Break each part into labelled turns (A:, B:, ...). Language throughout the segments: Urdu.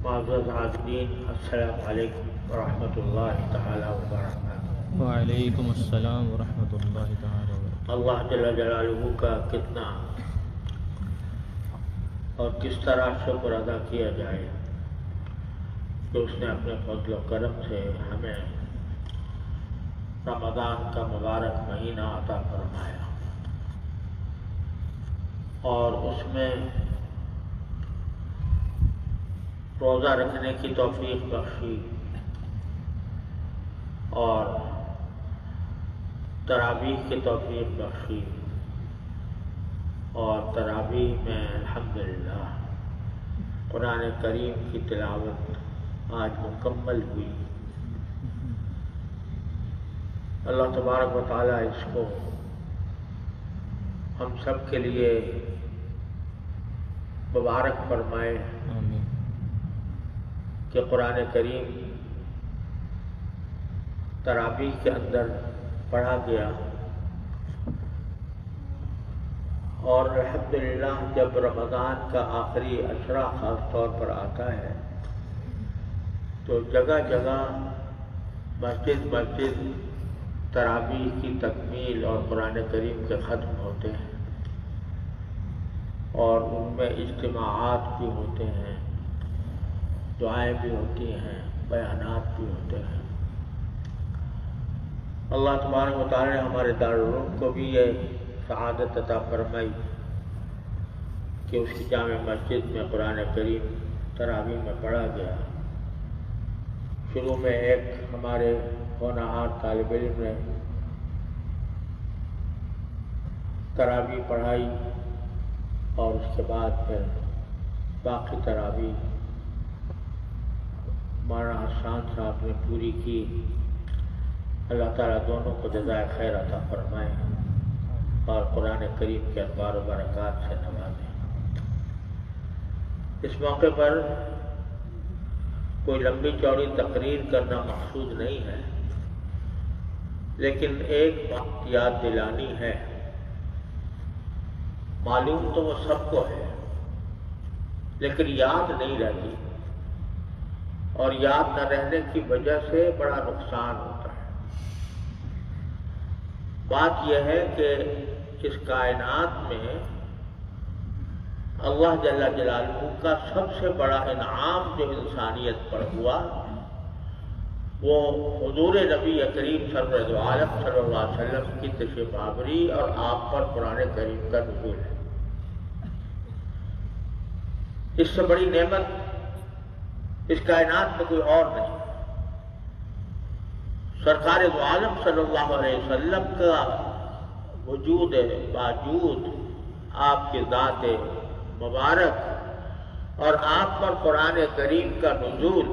A: معزز حاضرین، السلام علیکم ورحمۃ اللہ تعالی وبرکاتہ۔
B: وعلیکم السلام ورحمۃ اللہ تعالی وبرکاتہ۔
A: اللہ جل جلالہ کا کتنا اور کس طرح شکر ادا کیا جائے کہ اس نے اپنے فضل و کرم سے ہمیں رمضان کا مبارک مہینہ عطا فرمایا اور اس میں روزہ رکھنے کی توفیق بخشی اور تراویح کی توفیق بخشی اور تراویح میں الحمدللہ قرآن کریم کی تلاوت آج مکمل ہوئی۔ اللہ تبارک و تعالیٰ اس کو ہم سب کے لیے مبارک فرمائے کہ قرآن کریم تراویح کے اندر پڑھا گیا اور الحمدللہ جب رمضان کا آخری عشرہ خاص طور پر آتا ہے تو جگہ جگہ مسجد تراویح کی تکمیل اور قرآن کریم کے ختم ہوتے ہیں اور ان میں اجتماعات بھی ہوتے ہیں، دعائیں بھی ہوتی ہیں، بیانات بھی ہوتے ہیں۔ اللہ تبارک و تعالی نے ہمارے دارالعلوم کو بھی یہ سعادت عطا فرمائی کہ اس کی جامع مسجد میں قرآن کریم تراویح میں پڑھا گیا۔ شروع میں ایک ہمارے ہونہار طالب علم نے تراویح پڑھائی اور اس کے بعد پھر باقی تراویح مولانا حسان صاحب نے پوری کی۔ اللہ تعالیٰ دونوں کو جزائے خیر عطا فرمائے اور قرآن کریم کے انوار و برکات سے نوازے۔ اس موقع پر کوئی لمبی چوڑی تقریر کرنا مقصود نہیں ہے، لیکن ایک بات یاد دلانی ہے۔ معلوم تو وہ سب کو ہے لیکن یاد نہیں رہتی، اور یاد نہ رہنے کی وجہ سے بڑا نقصان ہوتا ہے۔ بات یہ ہے کہ اس کائنات میں اللہ جل جلالہ کا سب سے بڑا انعام جو انسانیت پر ہوا وہ حضور نبی کریم صلی اللہ علیہ وسلم کی تشریف آوری اور آپ پر قرآن کریم کا نزول ہے۔ اس سے بڑی نعمت اس کائنات میں کوئی اور نہیں۔ سرکار دو عالم صلی اللہ علیہ وسلم کا وجود باوجود آپ کی ذات مبارک اور آپ پر قرآن کریم کا نزول،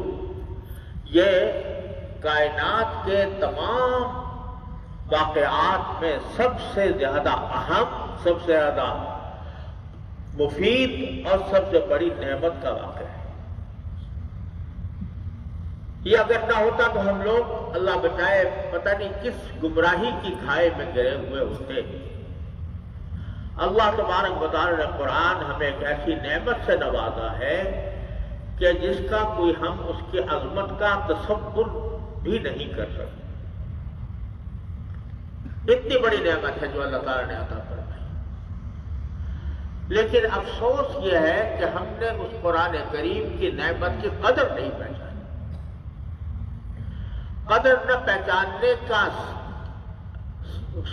A: یہ کائنات کے تمام واقعات میں سب سے زیادہ اہم، سب سے زیادہ مفید اور سب سے بڑی نعمت کا واقعہ ہے۔ یہ اگر نہ ہوتا تو ہم لوگ اللہ بچائے پتہ نہیں کس گمراہی کی کھائے میں گرے ہوئے ہوتے۔ اللہ تبارک و تعالی نے قرآن ہمیں ایک ایسی نعمت سے نوازا ہے کہ جس کا کوئی ہم اس کی عظمت کا تصور بھی نہیں کر سکتے۔ اتنی بڑی نعمت ہے جو اللہ تعالی نے عطا فرمائی، لیکن افسوس یہ ہے کہ ہم نے اس قرآن کریم کی نعمت کی قدر نہیں پہچانی۔ قدر نہ پہچاننے کا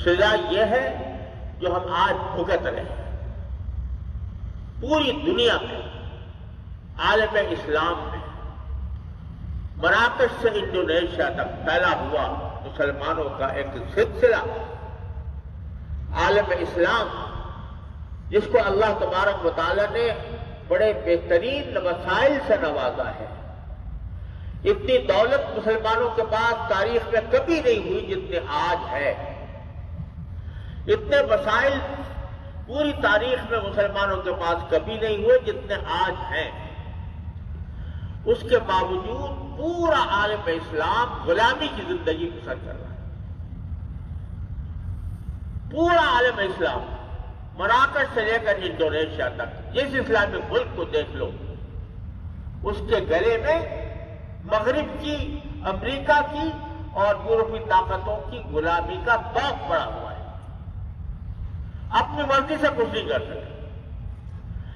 A: سزا یہ ہے جو ہم آج بھگت رہے ہیں۔ پوری دنیا میں، عالم اسلام میں، مراکش سے انڈونیشیا تک پھیلا ہوا مسلمانوں کا ایک سلسلہ، عالم اسلام جس کو اللہ تبارک و تعالی نے بڑے بہترین وسائل سے نوازا ہے۔ اتنی دولت مسلمانوں کے پاس تاریخ میں کبھی نہیں ہوئی جتنے آج ہے۔ اتنے وسائل پوری تاریخ میں مسلمانوں کے پاس کبھی نہیں ہوئے جتنے آج ہیں۔ اس کے باوجود پورا عالم اسلام غلامی کی زندگی بسر کر رہا ہے۔ پورا عالم اسلام مراکش سے لے کر انڈونیشیا تک جس اسلامی ملک کو دیکھ لو اس کے گلے میں مغرب کی، امریکہ کی اور یورپی طاقتوں کی غلامی کا توق پڑا ہوا ہے. اپنی مرضی سے کچھ نہیں کر سکے.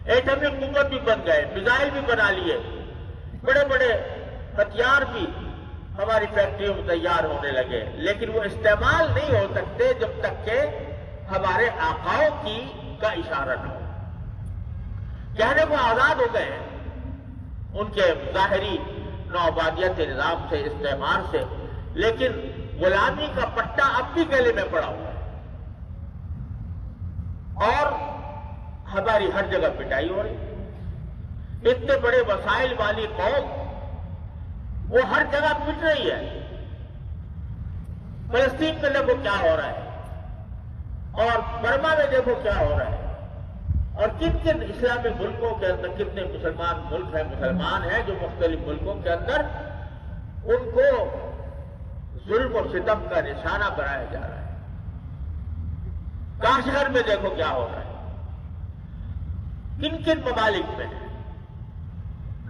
A: ایٹمی قوت بھی بن گئے، میزائل بھی بنا لیے، بڑے بڑے ہتھیار بھی ہماری فیکٹریوں میں تیار ہونے لگے، لیکن وہ استعمال نہیں ہو سکتے جب تک کہ ہمارے آقاؤں کا اشارہ نہ ہو. کہنے کو آزاد ہو گئے ہیں ان کے ظاہری نوآبادیت نظام سے، استعمار سے، لیکن غلامی کا پٹا اب بھی گلے میں پڑا ہوا ہے اور ہماری ہر جگہ پٹائی ہو رہی. اتنے بڑے وسائل والی قوم وہ ہر جگہ پٹ رہی ہے. فلسطین میں دیکھو کیا ہو رہا ہے اور برما میں دیکھو کیا ہو رہا ہے، اور کن کن اسلامی ملکوں کے اندر کتنے مسلمان ملک ہیں، مسلمان ہیں جو مختلف ملکوں کے اندر ان کو ظلم و ستم کا نشانہ بنایا جا رہا ہے. کاشغر میں دیکھو کیا ہو رہا ہے. کن کن ممالک میں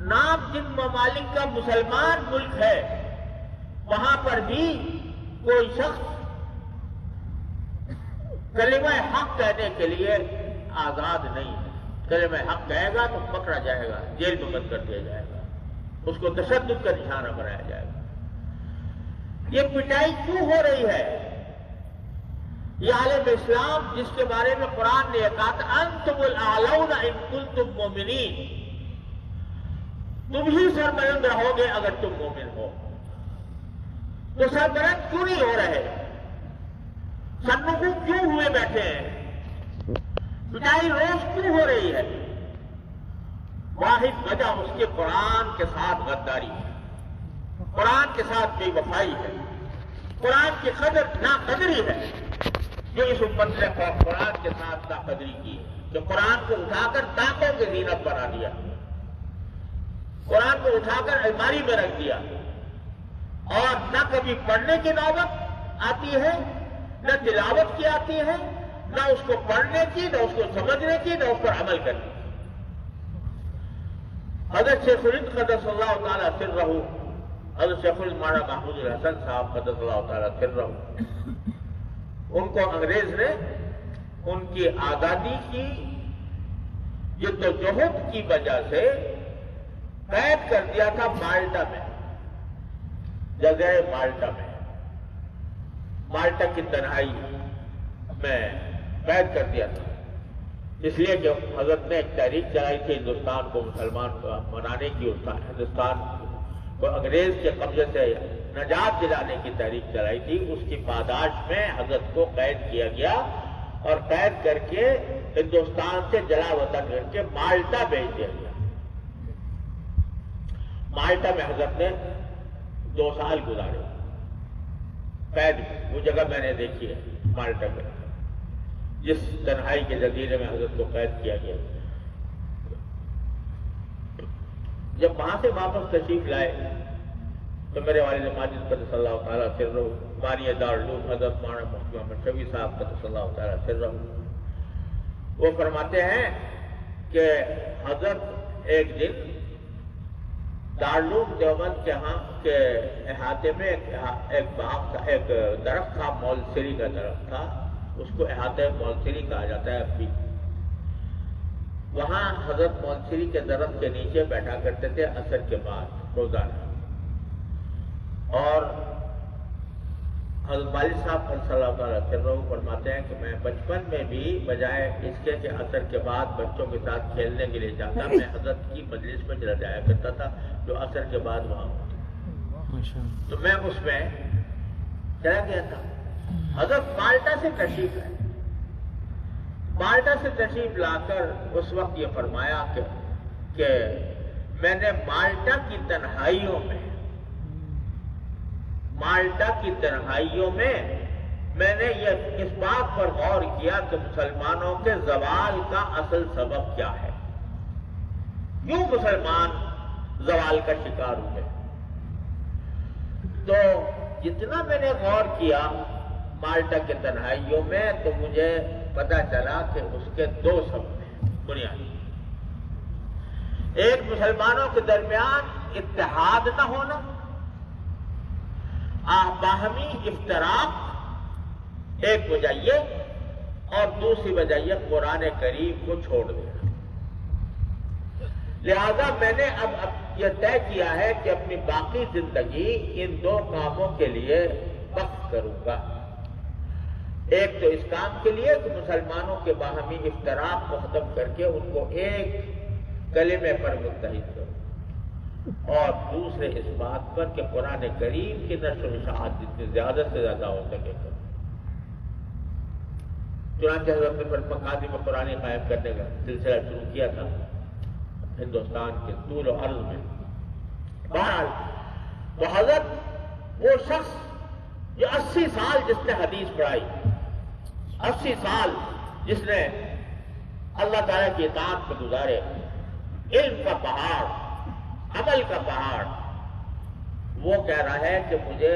A: نام جن ممالک کا مسلمان ملک ہے وہاں پر بھی کوئی شخص کلمہ حق کہنے کے لیے آزاد نہیں ہے. کلمہ حق کہے گا تو پکڑا جائے گا، جیل میں بند کر دیا جائے گا، اس کو تشدد کا نشانہ بنایا جائے گا. یہ پٹائی کیوں ہو رہی ہے؟ یہ عالم اسلام جس کے بارے میں قرآن نے کہا تھا انتم الاعلون ان کنتم مومنین، تم ہی سربلند رہو گے اگر تم مومن ہو. تو سربلند کیوں نہیں ہو رہے؟ سرنگو کیوں ہوئے بیٹھے ہیں؟ پٹائی روز کیوں ہو رہی ہے؟ واحد وجہ اس کے قرآن کے ساتھ غداری ہے، قرآن کے ساتھ بے وفائی ہے، قرآن کی قدر ناقدری ہے. جو اس امت نے قرآن کے ساتھ ناقدری کی، جو قرآن کو اٹھا کر طاقتوں کی زینت بنا دیا، قرآن کو اٹھا کر الماری میں رکھ دیا، اور نہ کبھی پڑھنے کی نوبت آتی ہے، نہ تلاوت کی آتی ہے، نہ اس کو پڑھنے کی، نہ اس کو سمجھنے کی، نہ اس پر عمل کرنے کی. حضرت شیخ الہند قدس اللہ تعالیٰ سرہ، حضرت شیخ الہند مولانا محمود الحسن صاحب قدس اللہ تعالیٰ سرہ، ان کو انگریز نے ان کی آزادی کی جدوجہد کی وجہ سے قید کر دیا تھا مالٹا میں، جزیرہ مالٹا میں، مالٹا کی تنہائی میں قید کر دیا تھا. اس لیے کہ حضرت نے ایک تحریک چلائی تھی ہندوستان کو مسلمان بنانے کی، ہندوستان کو انگریز کے قبضے سے نجات دلانے کی تحریک چلائی تھی. اس کی پاداش میں حضرت کو قید کیا گیا اور قید کر کے ہندوستان سے جلا وطن کر کے مالٹا بھیج دیا گیا. مالٹا میں حضرت نے 2 سال گزارے قید میں. وہ جگہ میں نے دیکھی ہے مالٹا میں، جس تنہائی کے جزیرے میں حضرت کو قید کیا گیا. جب وہاں سے واپس تشریف لائے تو میرے والد ماجد قدس اللہ تعالیٰ سرہ، بانی دارالعلوم حضرت مولانا مفتی محمد شفیع صاحب قدس اللہ تعالیٰ سرہ، وہ فرماتے ہیں کہ حضرت ایک دن دارالعلوم دیوبند کے ہاں کے احاطے میں ایک باغ تھا، ایک درخت تھا، مولسری کا درخت تھا، اس کو احاطہ مولسری کہا جاتا ہے اب بھی. وہاں حضرت مولسری کے درخت کے نیچے بیٹھا کرتے تھے عصر کے بعد روزانہ. اور حضرت والد صاحب صلی اللہ تعالیٰ سرہ فرماتے ہیں کہ میں بچپن میں بھی بجائے اس کے کہ عصر کے بعد بچوں کے ساتھ کھیلنے کے لیے جاتا، میں حضرت کی مجلس میں چلا جایا کرتا تھا جو عصر کے بعد وہاں ہوتی. تو میں اس میں چلا گیا تھا. حضرت مالٹا سے تشریف ہے، مالٹا سے تشریف لا کر اس وقت یہ فرمایا کہ میں نے مالٹا کی تنہائیوں میں میں نے یہ اس بات پر غور کیا کہ مسلمانوں کے زوال کا اصل سبب کیا ہے، کیوں مسلمان زوال کا شکار ہوئے. تو جتنا میں نے غور کیا مالٹا کے تنہائیوں میں تو مجھے پتا چلا کہ اس کے 2 سبب ہیں بنیادی. ایک مسلمانوں کے درمیان اتحاد نہ ہونا، باہمی افتراق، ایک وجہ یہ، اور دوسری وجہ یہ قرآن کریم کو چھوڑ دینا۔ لہذا میں نے اب یہ طے کیا ہے کہ اپنی باقی زندگی ان دو کاموں کے لیے وقف کروں گا۔ ایک تو اس کام کے لیے کہ مسلمانوں کے باہمی افتراق کو ختم کر کے ان کو ایک کلمے پر متحد کروں، اور دوسرے اس بات پر کہ قرآن کریم کی نشر و اشاعت جتنی زیادہ سے زیادہ ہو سکے کروں۔ چنانچہ حضرت نے مقاصد میں قرآن قائم کرنے کا سلسلہ شروع کیا تھا ہندوستان کے طول و عرض میں۔ بہرحال تو حضرت وہ شخص جو 80 سال جس نے حدیث پڑھائی، 80 سال جس نے اللہ تعالیٰ کی اطاعت میں گزارے، علم کا پہاڑ، عمل کا پہاڑ، وہ کہہ رہا ہے کہ مجھے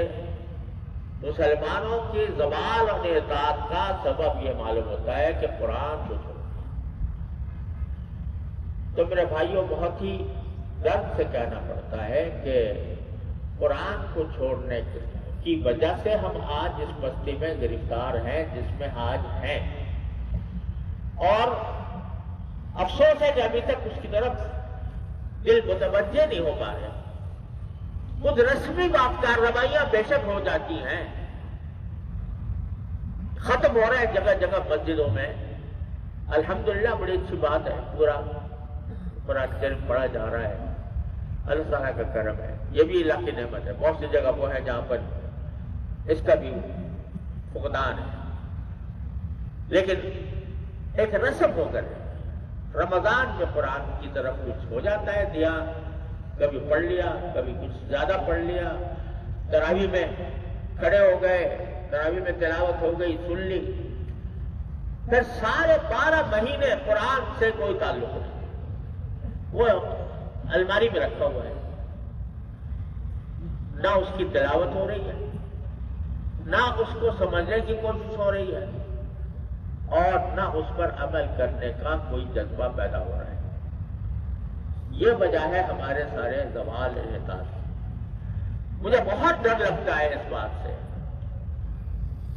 A: مسلمانوں کی زوال اور اطاعت کا سبب یہ معلوم ہوتا ہے کہ قرآن کو چھوڑ۔ تو میرے بھائیوں، بہت ہی درد سے کہنا پڑتا ہے کہ قرآن کو چھوڑنے کی وجہ سے ہم آج اس بستی میں گرفتار ہیں جس میں آج ہیں، اور افسوس ہے کہ ابھی تک اس کی طرف دل متوجہ نہیں ہو پا رہے۔ کچھ رسمی کارروائیاں بے شک ہو جاتی ہیں، ختم ہو رہا ہے جگہ جگہ مسجدوں میں، الحمدللہ بڑی اچھی بات ہے، پورا قرآن کریم پڑھا جا رہا ہے، اللہ تعالیٰ کا کرم ہے، یہ بھی اللہ کی نعمت ہے۔ بہت سی جگہ وہ ہے جہاں پر اس کا بھی فقدان ہے، لیکن ایک رسم ہو کر رمضان میں قرآن کی طرف کچھ ہو جاتا ہے دیا، کبھی پڑھ لیا، کبھی کچھ زیادہ پڑھ لیا، تراویح میں کھڑے ہو گئے، تراویح میں تلاوت ہو گئی، سن لی، پھر سارے 12 مہینے قرآن سے کوئی تعلق نہیں، وہ الماری میں رکھا ہوا ہے، نہ اس کی تلاوت ہو رہی ہے، نہ اس کو سمجھنے کی کوشش ہو رہی ہے، اور نہ اس پر عمل کرنے کا کوئی جذبہ پیدا ہو رہا ہے۔ یہ وجہ ہے ہمارے سارے زوال احساس۔ مجھے بہت ڈر لگتا ہے اس بات سے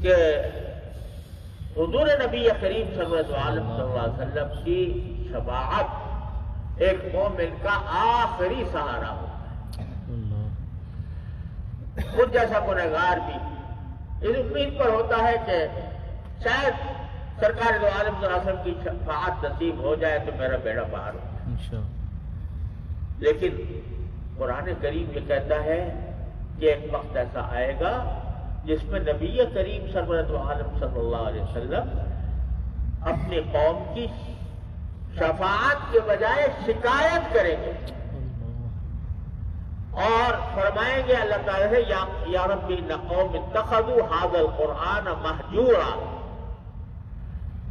A: کہ حضور نبی کریم صلی اللہ علیہ وسلم کی شفاعت ایک مومن کا آخری سہارا ہوتا ہے۔ خود جیسا گنہگار بھی اس امید پر ہوتا ہے کہ شاید سرکار دو عالم صلی اللہ علیہ وسلم کی شفاعت نصیب ہو جائے تو میرا بیڑا پار ہو۔ لیکن قرآن کریم یہ کہتا ہے کہ ایک وقت ایسا آئے گا جس میں نبی کریم سرورت عالم صلی اللہ علیہ وسلم اپنی قوم کی شفاعت کے بجائے شکایت کریں گے اور فرمائیں گے اللہ تعالیٰ سے، یا ربی ان قوم اتخذوا ھذا القرآن مہجورا،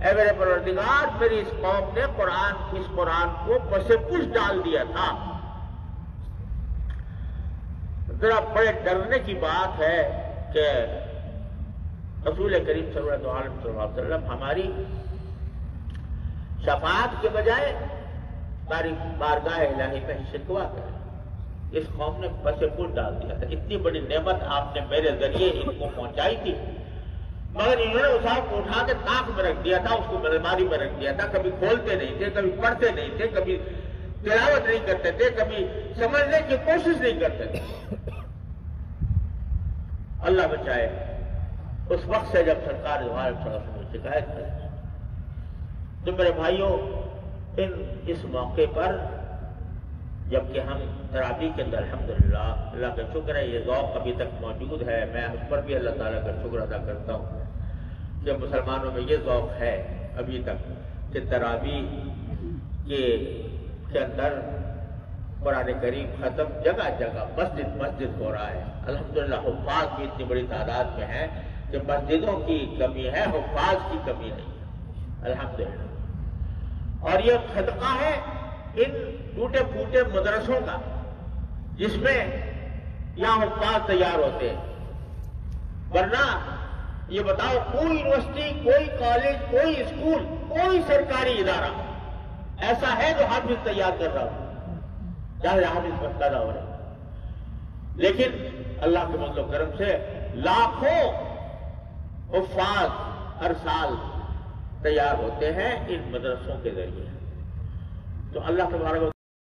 A: اے میرے پروردگار میری اس قوم نے اس قرآن کو پس پش ڈال دیا تھا۔ ذرا بڑے ڈرنے کی بات ہے کہ رسول کریم صلی اللہ علیہ وسلم ہماری شفاعت کے بجائے بارگاہ الہی میں شکوہ کریں۔ اس قوم نے پس پش ڈال دیا تھا، اتنی بڑی نعمت آپ نے میرے ذریعے ان کو پہنچائی تھی، مگر انہوں نے اس آپ کو اٹھا کے ناک میں رکھ دیا تھا، اس کو الماری میں رکھ دیا تھا، کبھی کھولتے نہیں تھے، کبھی پڑھتے نہیں تھے، کبھی تلاوت نہیں کرتے تھے، کبھی سمجھنے کی کوشش نہیں کرتے تھے۔ اللہ بچائے اس وقت سے جب سرکار صلی اللہ علیہ وسلم شکایت کرے۔ تو میرے بھائیوں، اس موقع پر جبکہ ہم تراویح کے اندر الحمدللہ اللہ کا شکر ہے یہ ذوق ابھی تک موجود ہے، میں اس پر بھی اللہ تعالیٰ کا شکر ادا کرتا ہوں کہ مسلمانوں میں یہ ذوق ہے ابھی تک کہ تراویح کے اندر قرآن کریم ختم جگہ جگہ مسجد ہو رہا ہے۔ الحمدللہ حفاظ بھی اتنی بڑی تعداد میں ہیں کہ مسجدوں کی کمی ہے، حفاظ کی کمی نہیں ہے الحمدللہ۔ اور یہ صدقہ ہے ان ٹوٹے پھوٹے مدرسوں کا جس میں یہاں حفاظ تیار ہوتے ہیں، ورنہ یہ بتاؤ کوئی یونیورسٹی، کوئی کالج، کوئی اسکول، کوئی سرکاری ادارہ ایسا ہے جو حافظ تیار کر رہا ہو؟ جہاں حافظ پیدا ہو رہے ہیں، لیکن اللہ کے فضل و کرم سے لاکھوں حفاظ ہر سال تیار ہوتے ہیں ان مدرسوں کے ذریعے. تو اللہ تبارک و